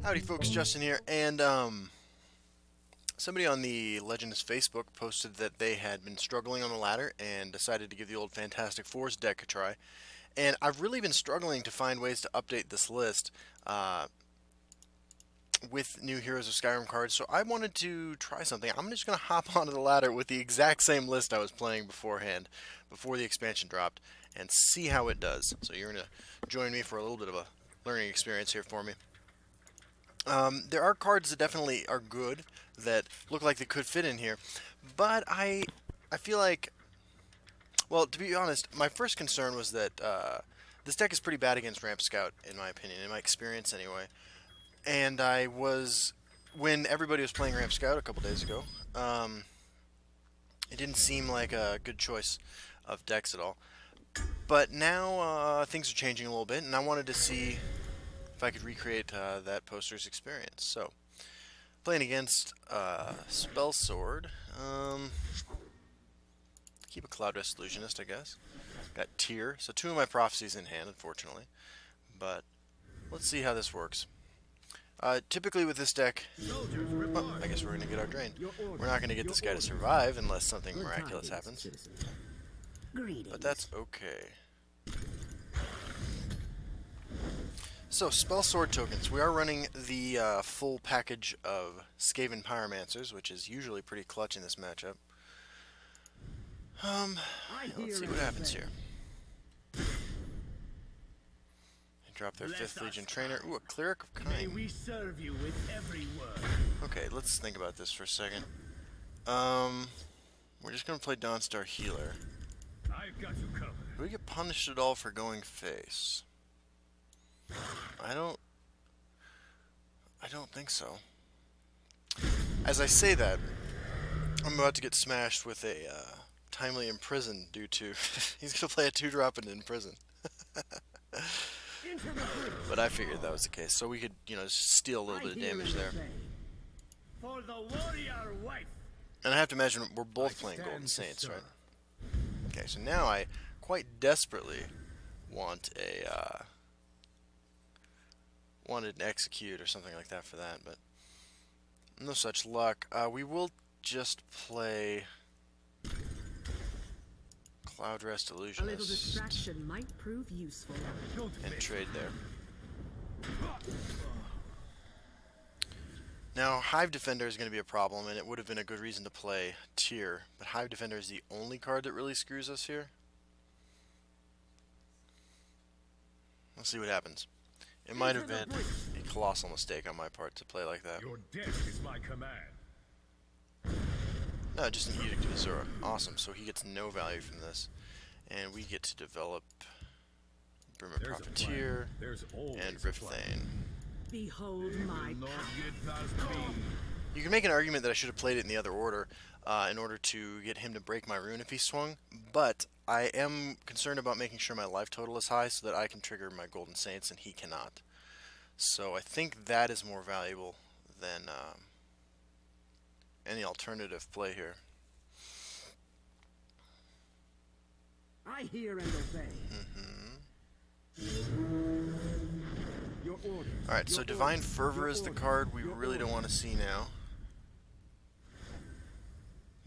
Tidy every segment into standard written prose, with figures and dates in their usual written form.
Howdy folks, Justin here, and somebody on the Legends Facebook posted that they had been struggling on the ladder and decided to give the old Fantastic Fours deck a try. And I've really been struggling to find ways to update this list with new Heroes of Skyrim cards, so I wanted to try something. I'm just going to hop onto the ladder with the exact same list I was playing beforehand, before the expansion dropped, and see how it does. So you're going to join me for a little bit of a learning experience here for me. There are cards that definitely are good, that look like they could fit in here, but I feel like, well, to be honest, my first concern was that this deck is pretty bad against Ramp Scout, in my opinion, in my experience anyway. And when everybody was playing Ramp Scout a couple days ago, it didn't seem like a good choice of decks at all. But now things are changing a little bit, and I wanted to see if I could recreate that poster's experience. So, playing against Spell Sword, keep a Cloud Rest Illusionist, I guess. Got Tyr, so 2 of my prophecies in hand, unfortunately. But let's see how this works. Typically with this deck, well, I guess we're going to get our drain. We're not going to get this guy to survive unless something miraculous happens. But that's okay. So, Spell Sword tokens. We are running the full package of Skaven Pyromancers, which is usually pretty clutch in this matchup. Let's see what happens here. Drop their 5th Legion Trainer. Ooh, a Cleric of Kind. We serve you with every word. Okay, let's think about this for a second. We're just gonna play Dawnstar Healer. I've got you covered. Do we get punished at all for going face? I don't think so. As I say that, I'm about to get smashed with a Timely Imprison due to he's gonna play a 2-drop and imprison. But I figured that was the case, so we could, you know, just steal a little bit of damage there. For the warrior wife. And I have to imagine we're both playing Golden Saints, right? Okay, so now I quite desperately want a wanted an execute or something like that for that, but no such luck. We will just play Cloud Rest Illusionist. A little distraction might prove useful. And trade there. Now, Hive Defender is going to be a problem, and it would have been a good reason to play Tyr, but Hive Defender is the only card that really screws us here. Let's see what happens. It might have been a colossal mistake on my part to play like that. Your death is my command. No, just an Edict of Azura. Awesome, so he gets no value from this. And we get to develop Brimmer Profiteer and Rifthane. Behold my power. You can make an argument that I should have played it in the other order in order to get him to break my rune if he swung, but I am concerned about making sure my life total is high so that I can trigger my Golden Saints and he cannot. So I think that is more valuable than any alternative play here. I hear and obey. Your orders. Alright, so Divine Fervor is the card we really don't want to see now.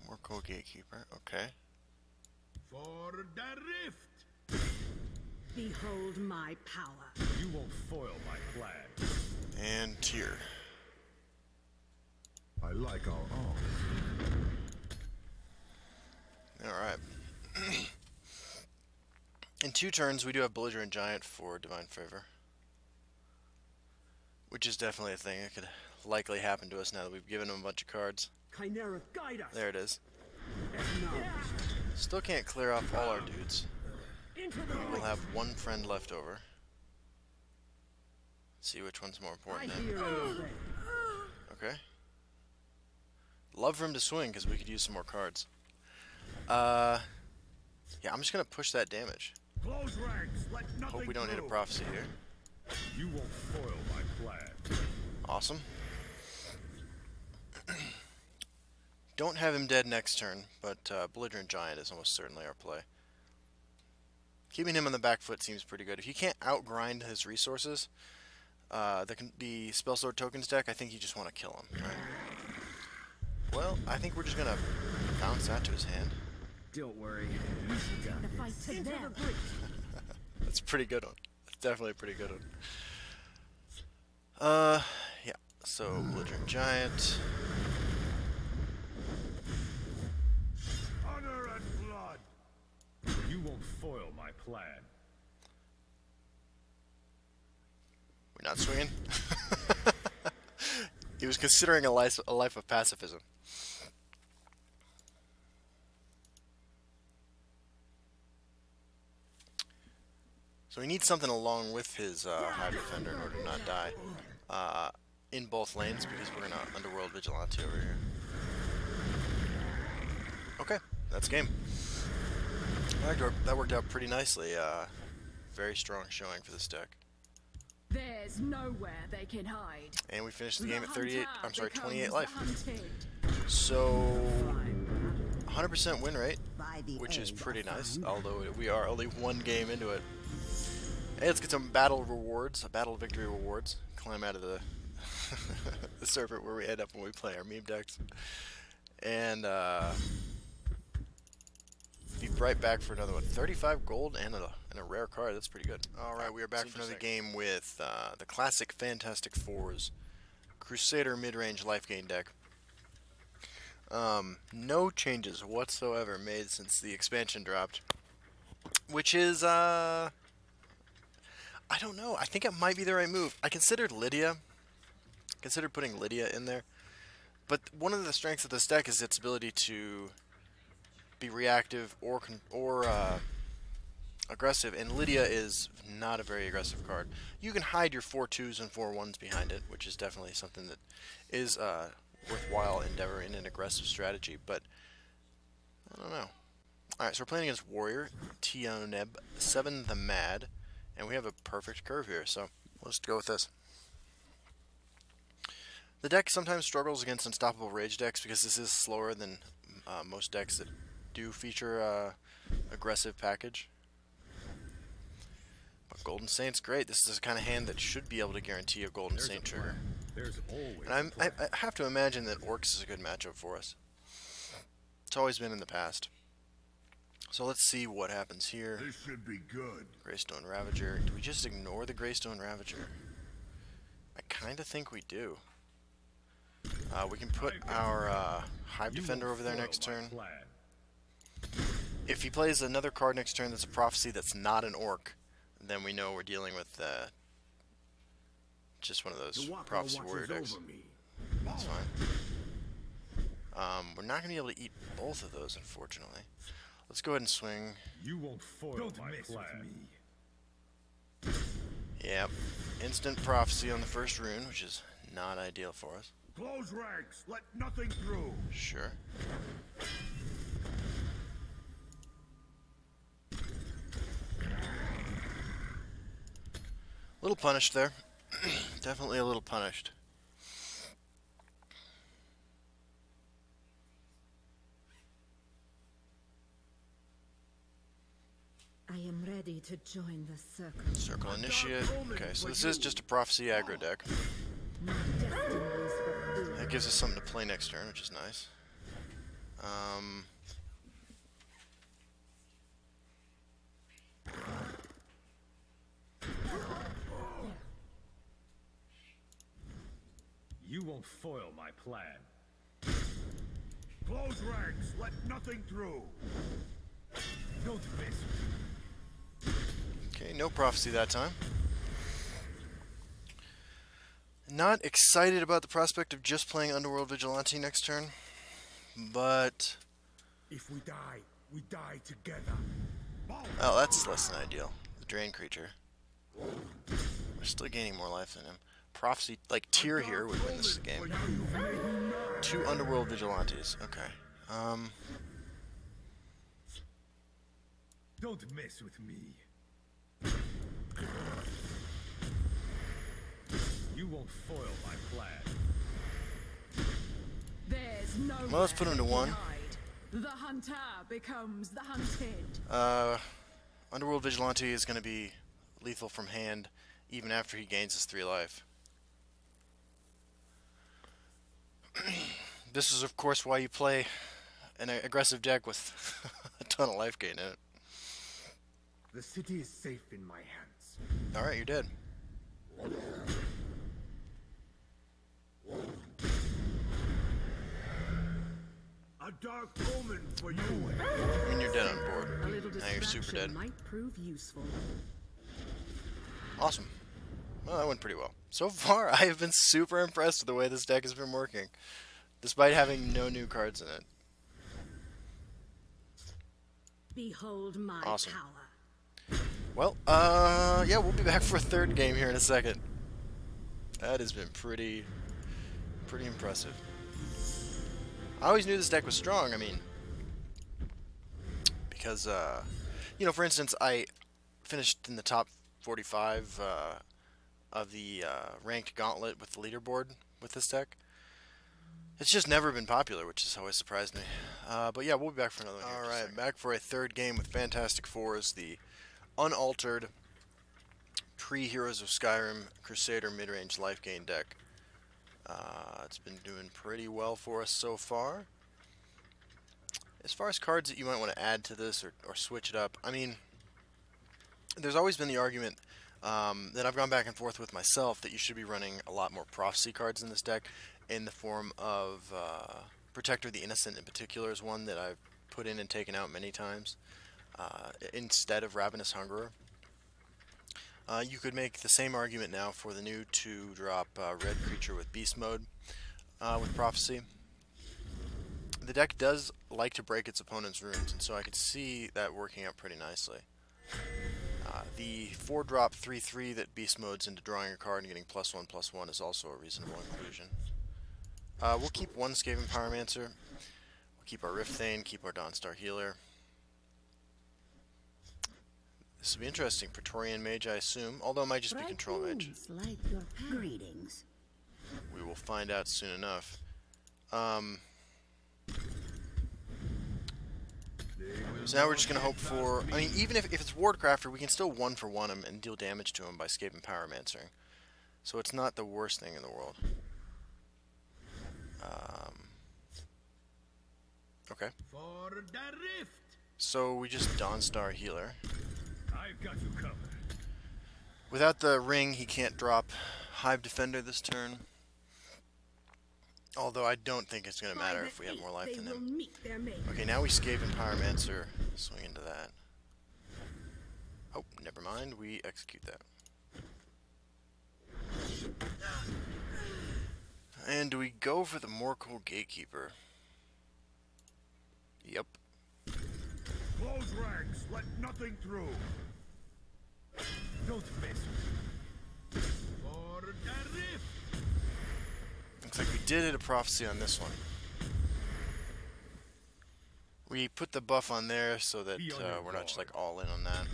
Morkel Gatekeeper, okay. For the rift. Behold my power. You won't foil my plan. And Tyr. I like our arms. Alright. In 2 turns, we do have Belligerent Giant for Divine Fervor, which is definitely a thing that could likely happen to us now that we've given him a bunch of cards. Chimera, guide us. There it is. Acknowledged. Still can't clear off all our dudes. Into the We'll have 1 friend left over. See which one's more I important hear then. and obey. Okay. Love for him to swing because we could use some more cards. Yeah, I'm just gonna push that damage. Close ranks. Let nothing Hope we don't hit a through. prophecy here. You won't foil my plan. Awesome. Don't have him dead next turn, but Belligerent Giant is almost certainly our play. Keeping him on the back foot seems pretty good. If you can't outgrind his resources, the Spell Sword Tokens deck, I think you just want to kill him. Right? Well, I think we're just going to bounce that to his hand. Don't worry. The fight to them. That's a pretty good one. That's definitely a pretty good one. Yeah. So, Belligerent Giant. Honor and blood. You won't foil my plan. We're not swinging. He was considering a life of pacifism. So he needs something along with his High Defender in order to not die in both lanes, because we're gonna Underworld Vigilante over here. Okay, that's game. That worked out pretty nicely. Very strong showing for this deck. There's nowhere they can hide. And we finished the The game at 38. hunter I'm sorry, becomes 28 the life. hunted. So 100% win rate, which is pretty nice. Although we are only one game into it. Hey, let's get some battle rewards, battle victory rewards. Climb out of the the server where we end up when we play our meme decks, and be right back for another one. 35 gold and a rare card. That's pretty good. All right, we are back for another game with the classic Fantastic Fours Crusader mid-range life gain deck. No changes whatsoever made since the expansion dropped, which is I don't know. I think it might be the right move. I considered Lydia. Considered putting Lydia in there. But one of the strengths of this deck is its ability to be reactive or aggressive. And Lydia is not a very aggressive card. You can hide your 4-2s and 4-1s behind it, which is definitely something that is worthwhile endeavor in an aggressive strategy. But I don't know. Alright, so we're playing against Warrior, Tioneb, 7 the Mad. And we have a perfect curve here, so let's go with this. The deck sometimes struggles against Unstoppable Rage decks because this is slower than most decks that do feature aggressive package. But Golden Saint's great. This is the kind of hand that should be able to guarantee a Golden Saint trigger. There's always And I have to imagine that Orcs is a good matchup for us. It's always been in the past. So let's see what happens here. This should be good. Greystone Ravager. Do we just ignore the Greystone Ravager? I kind of think we do. We can put our Hive Defender over there next turn. If he plays another card next turn that's a Prophecy that's not an Orc, then we know we're dealing with just one of those Prophecy Warrior decks. That's fine. We're not going to be able to eat both of those, unfortunately. Let's go ahead and swing. You won't foil my plan. Yep. Instant Prophecy on the first rune, which is not ideal for us. Close ranks. Let nothing through. Sure. A little punished there. Definitely a little punished. I am ready to join the circle. Circle Initiate. Okay, so this is just a Prophecy aggro deck. My destiny is fulfilled. That gives us something to play next turn, which is nice. You won't foil my plan. Close ranks. Let nothing through. Don't miss. Okay, no Prophecy that time. Not excited about the prospect of just playing Underworld Vigilante next turn, but If we die together. oh, that's less than ideal. The Drain creature. We're still gaining more life than him. Prophecy, like tier here, would win this game. 2 Underworld Vigilantes. Okay. Don't mess with me. You won't foil my plan. There's no. Well, let's put him to 1. The hunter becomes the hunted. Underworld Vigilante is going to be lethal from hand even after he gains his 3 life. This is, of course, why you play an aggressive deck with a ton of life gain in it. The city is safe in my hands. Alright, you're dead. A dark omen for you. I mean, you're dead on board. A little Now you're super dead. distraction might prove useful. Awesome. Well, that went pretty well. So far, I have been super impressed with the way this deck has been working, despite having no new cards in it. Behold my Awesome. power. Well, yeah, we'll be back for a 3rd game here in a second. That has been pretty impressive. I always knew this deck was strong, I mean, because, you know, for instance, I finished in the top 45 of the ranked gauntlet with the leaderboard with this deck. It's just never been popular, which has always surprised me. But yeah, we'll be back for another one. Alright, back for a 3rd game with Fantastic Fours, the unaltered pre-Heroes of Skyrim Crusader mid-range life gain deck. It's been doing pretty well for us so far. As far as cards that you might want to add to this or switch it up, I mean, there's always been the argument that I've gone back and forth with myself that you should be running a lot more Prophecy cards in this deck, in the form of Protector of the Innocent in particular is one that I've put in and taken out many times, instead of Ravenous Hungerer. You could make the same argument now for the new 2-drop red creature with Beast Mode with Prophecy. The deck does like to break its opponent's runes, and so I could see that working out pretty nicely. The 4-drop 3/3 that Beast Modes into drawing a card and getting +1/+1 is also a reasonable inclusion. We'll keep 1 Skaven Pyromancer. We'll keep our Rift Thane, keep our Dawnstar Healer. This will be interesting. Praetorian Mage, I assume, although it might just be Control Mage. Like your greetings. We will find out soon enough. So now we're just going to hope for... I mean, even if it's Wardcrafter, we can still 1-for-1 him and deal damage to him by Skaven Pyromancering. So it's not the worst thing in the world. Okay. For the rift. So we just Dawnstar Healer. I've got you covered. Without the ring, he can't drop Hive Defender this turn. Although I don't think it's going to matter if we have more life than him. Okay, now we Skaven Pyromancer. Swing into that. Oh, never mind. We execute that. And do we go for the Morkel Gatekeeper? Yep. Close ranks. Let nothing through. Don't miss. For the rift. Looks like we did hit a Prophecy on this one. We put the buff on there so that we're not just like all in on that.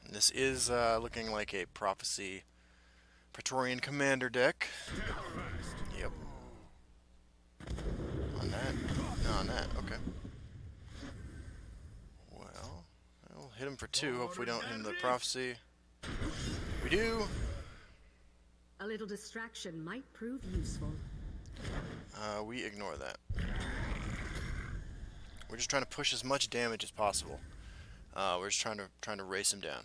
And this is looking like a Prophecy Praetorian Commander deck. Yep. On that? No, on that. Okay. Well, we'll hit him for 2. Hope we don't hit him the Prophecy. We do. A little distraction might prove useful. We ignore that. We're just trying to push as much damage as possible. We're just trying to race him down,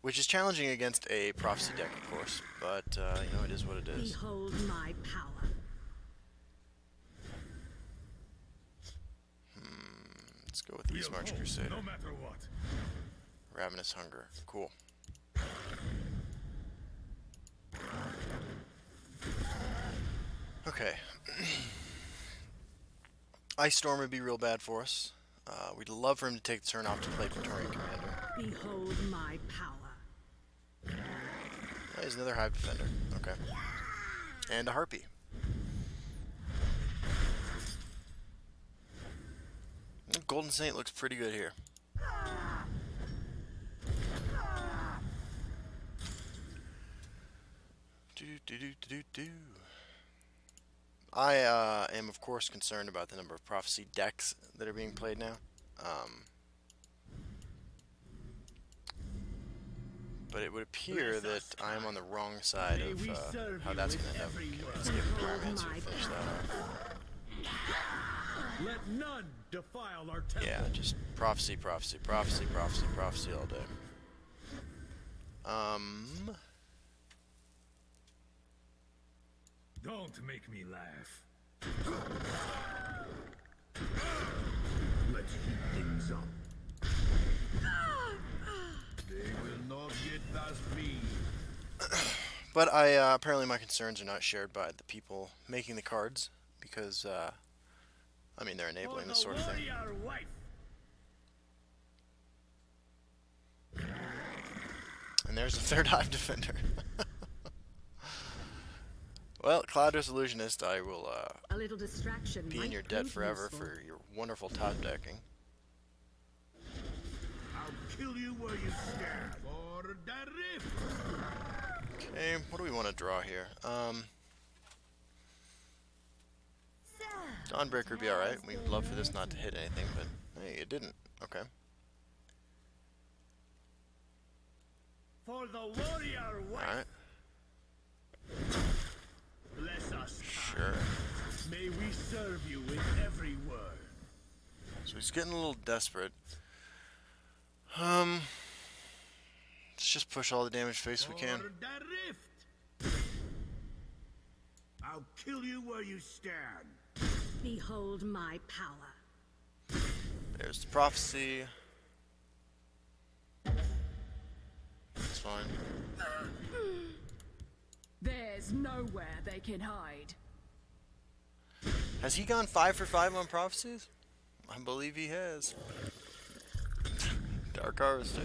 which is challenging against a Prophecy deck, of course. But you know, it is what it is. Behold my power. Let's go with East March Crusader. No matter what. Ravenous Hunger. Cool. Okay. Ice Storm would be real bad for us. We'd love for him to take the turn off to play Praetorian Commander. Behold my power. Oh, he's another Hive Defender. Okay. And a Harpy. Golden Saint looks pretty good here. I am, of course, concerned about the number of Prophecy decks that are being played now. But it would appear that I am on the wrong side of how that's going to end up. Okay, let's give the pyromancer to finish that off. Let none defile our temple. Yeah, just prophecy, prophecy, prophecy, prophecy, prophecy all day. Don't make me laugh. Let's heat things up. They will not get past me. But apparently my concerns are not shared by the people making the cards, because, I mean, they're enabling this sort of thing. And there's a third Hive Defender. Well, Cloud Disillusionist, I will A little distraction be in might your debt prove forever useful. for your wonderful top decking. I'll kill you where you stand. For the rift. Okay, what do we want to draw here? Dawnbreaker would be alright. We'd love for this not to hit anything, but hey, it didn't. Okay. For the warrior wife. Alright. Bless us. Sure. May we serve you with every word. So he's getting a little desperate. Let's just push all the damage face we can. For the rift. I'll kill you where you stand. Behold my power. There's the prophecy. That's fine. There's nowhere they can hide. Has he gone 5 for 5 on prophecies? I believe he has. Dark Harvester.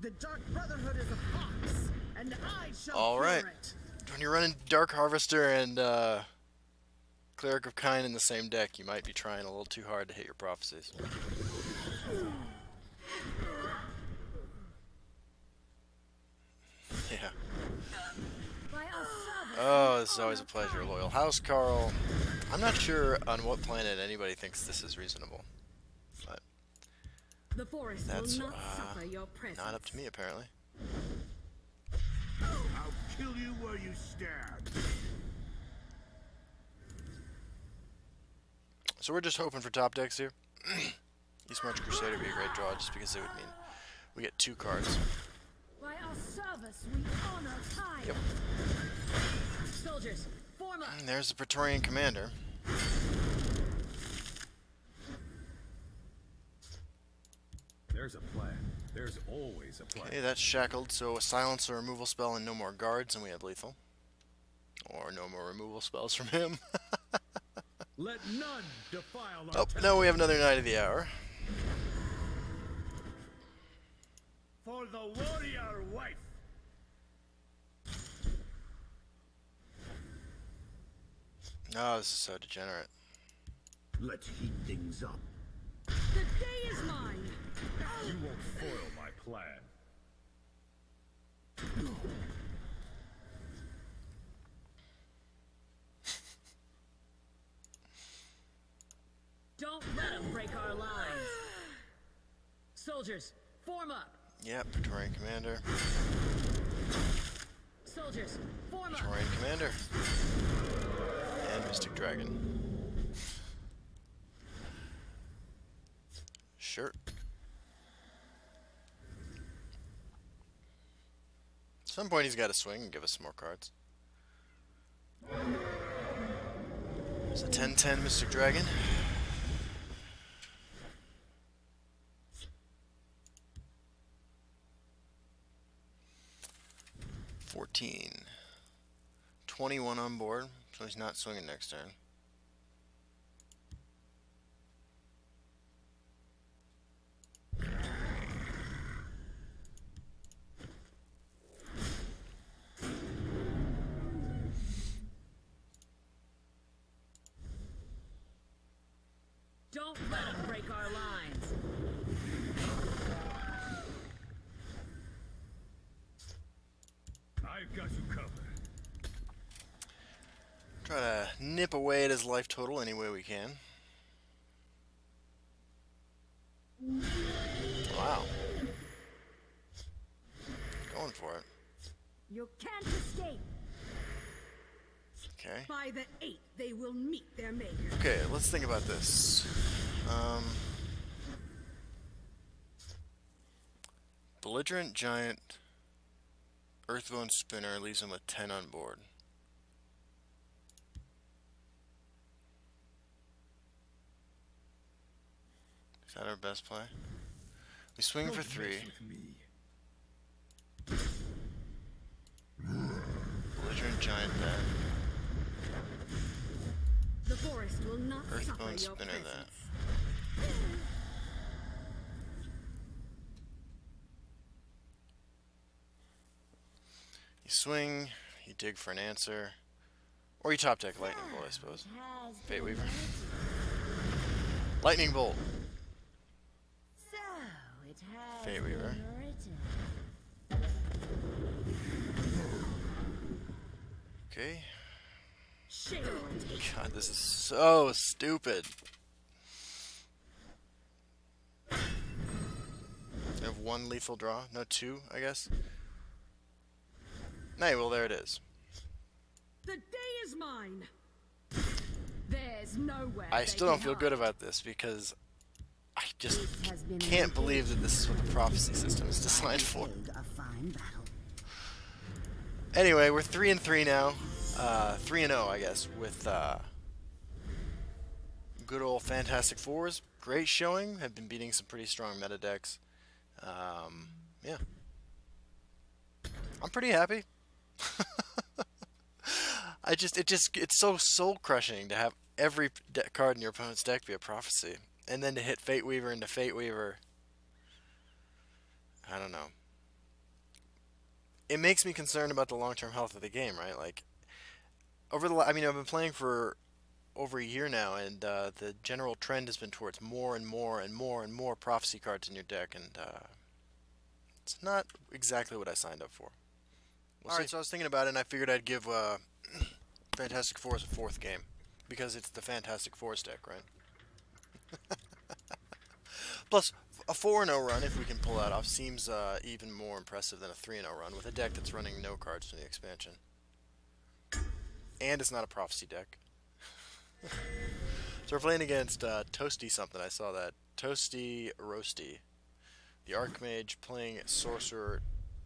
The Dark Brotherhood is a fox, and I shall Alright. cure it. When you're running Dark Harvester and Cleric of Kind in the same deck, you might be trying a little too hard to hit your prophecies. Yeah. By our service, Oh, this is always a pleasure, Loyal House Carl. I'm not sure on what planet anybody thinks this is reasonable, but the forest that's will not suffer your presence. not up to me apparently. I'll kill you where you stand. So we're just hoping for top decks here. Eastmarch Crusader would be a great draw just because it would mean we get 2 cards. By our service, we honor time. Yep. Soldiers, form up. And there's the Praetorian Commander. There's a plan. There's always a plan. Okay, that's shackled, so a silence or removal spell and no more guards, and we have lethal. Or no more removal spells from him. Let none defile our Oh, temple. no, we have another Knight of the Hour. For the warrior wife. Oh, this is so degenerate. Let's heat things up. The day is mine. You won't foil my plan. Don't let them break our lines. Soldiers, form up. Yep, Praetorian Commander. Soldiers, form up. Praetorian Commander. And Mystic Dragon. Sure. At some point he's got to swing and give us some more cards. It's a 10-10 Mystic Dragon. $14. 21 on board, so he's not swinging next turn. Don't let them break our lines. I've got you covered. Try to nip away at his life total any way we can. Wow. You can't escape. Okay. By the 8th, they will meet their maker. Okay, let's think about this. Belligerent Giant Earthbone Spinner leaves him with 10 on board. Is that our best play? We swing for 3. Belligerent Giant that. The forest will not suffer Earthbone your Spinner presence. that. You swing, you dig for an answer, or you top deck Lightning Bolt, I suppose. Fate Weaver. Lightning Bolt. So it has Fate Weaver. been written. Okay. Shield. God, this is so stupid. I have 1 lethal draw. No, 2, I guess. Nay, well, there it is. The day is mine. There's nowhere I they still don't can feel hide. good about this because I just This has been can't believe that this is what the prophecy system is designed for. A fine battle. Anyway, we're 3-3 now. 3-0, I guess, with good old Fantastic Fours. Great showing. Have been beating some pretty strong meta decks. Yeah. I'm pretty happy. It's so soul crushing to have every card in your opponent's deck be a prophecy, and then to hit Fate Weaver into Fate Weaver. I don't know. It makes me concerned about the long-term health of the game, right? Like, I've been playing for over a year now, and the general trend has been towards more and more and more and more prophecy cards in your deck, and it's not exactly what I signed up for. Alright, so I was thinking about it, and I figured I'd give Fantastic Fours a 4th game, because it's the Fantastic Fours deck, right? Plus, a 4-0 run, if we can pull that off, seems even more impressive than a 3-0 run, with a deck that's running no cards from the expansion. And it's not a prophecy deck. So we're playing against Toasty something, I saw that. Toasty Roasty. The Archmage playing Sorcerer.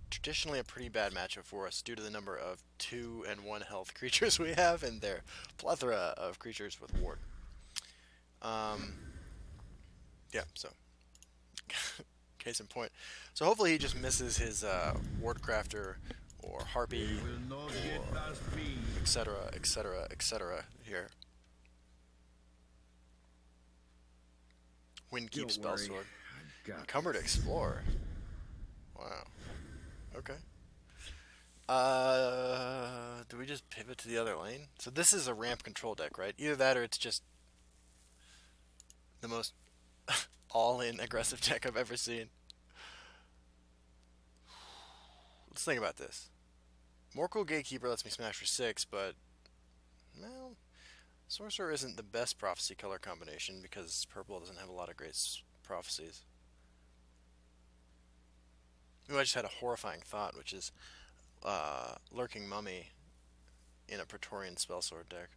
Traditionally a pretty bad matchup for us due to the number of 2 and 1 health creatures we have and their plethora of creatures with ward. Yeah, so case in point. So hopefully he just misses his Ward Crafter or Harpy or etc, etc, etc here. Windkeep Spellsword. Encumbered Explorer. Wow. Okay. Do we just pivot to the other lane? So this is a ramp control deck, right? Either that or it's just the most all-in aggressive deck I've ever seen. Let's think about this. Morkel Gatekeeper lets me smash for 6, but, well, Sorcerer isn't the best prophecy color combination because purple doesn't have a lot of great prophecies. Ooh, I just had a horrifying thought, which is Lurking Mummy in a Praetorian Spellsword deck.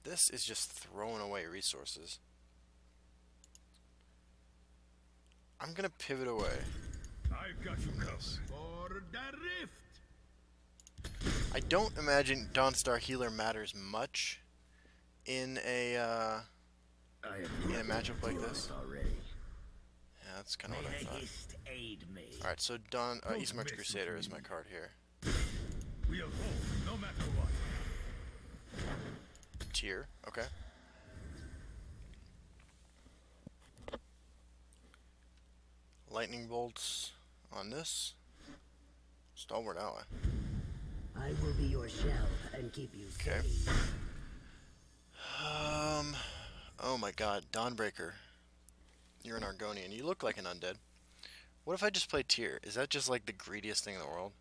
This is just throwing away resources. I'm gonna pivot away. I've got you covered. For the rift. I don't imagine Dawnstar Healer matters much in a matchup like this. Yeah, that's kind of what I thought. Alright, so East March Crusader is my card here. We'll hold, no matter what. Tier, okay. Lightning bolts on this. Stalwart ally. I will be your shell and keep you Okay. safe. Oh my god, Dawnbreaker. You're an Argonian. You look like an undead. What if I just play Tier? Is that just like the greediest thing in the world?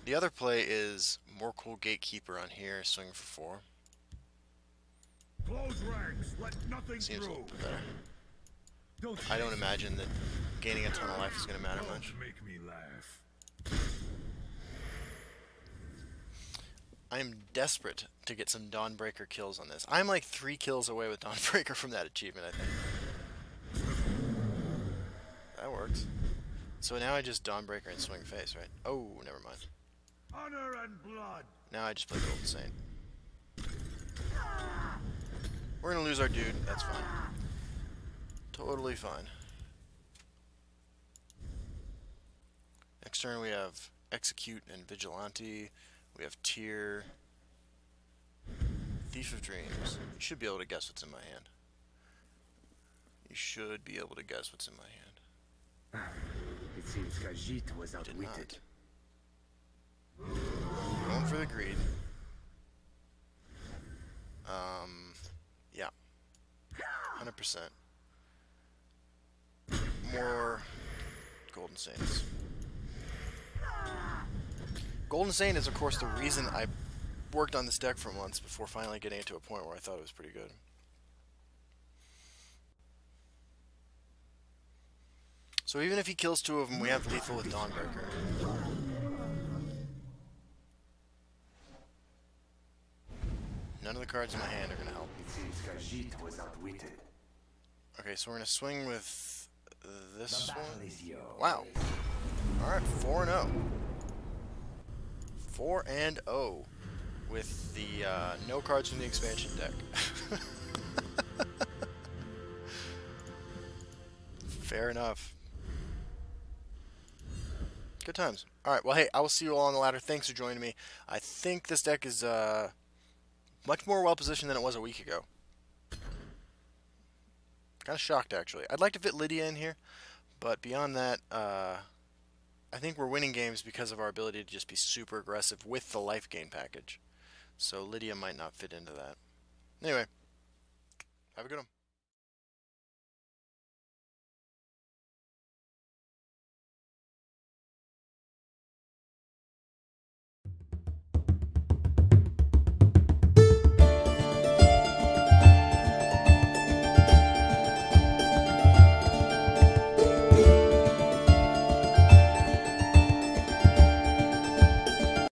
The other play is Morkel Gatekeeper on here, swing for 4. Close ranks, let nothing Seems a through. little bit better. Don't I don't imagine that gaining a ton of life is going to matter Don't much. make me laugh. I'm desperate to get some Dawnbreaker kills on this. I'm like 3 kills away with Dawnbreaker from that achievement, I think. That works. So now I just Dawnbreaker and swing face, right? Oh, never mind. Honor and blood. Now I just play Golden Saint. We're gonna lose our dude. That's fine. Totally fine. Next turn we have Execute and Vigilante. We have Tear. Thief of Dreams. You should be able to guess what's in my hand. You should be able to guess what's in my hand. It seems Khajiit was Did outwitted. not. Going for the greed. Yeah. 100%. More Golden Saints. Golden Saint is, of course, the reason I worked on this deck for months before finally getting it to a point where I thought it was pretty good. So even if he kills 2 of them, we have lethal with Dawnbreaker. None of the cards in my hand are going to help. It seems Khajiit was outwitted. Okay, so we're going to swing with this The battle one. is yours. Wow. Alright, 4-0. 4-0 with the no cards from the expansion deck. Fair enough. Good times. Alright, well hey, I will see you all on the ladder. Thanks for joining me. I think this deck is much more well positioned than it was a week ago. Kind of shocked, actually. I'd like to fit Lydia in here, but beyond that, I think we're winning games because of our ability to just be super aggressive with the life gain package. So Lydia might not fit into that. Anyway, have a good one.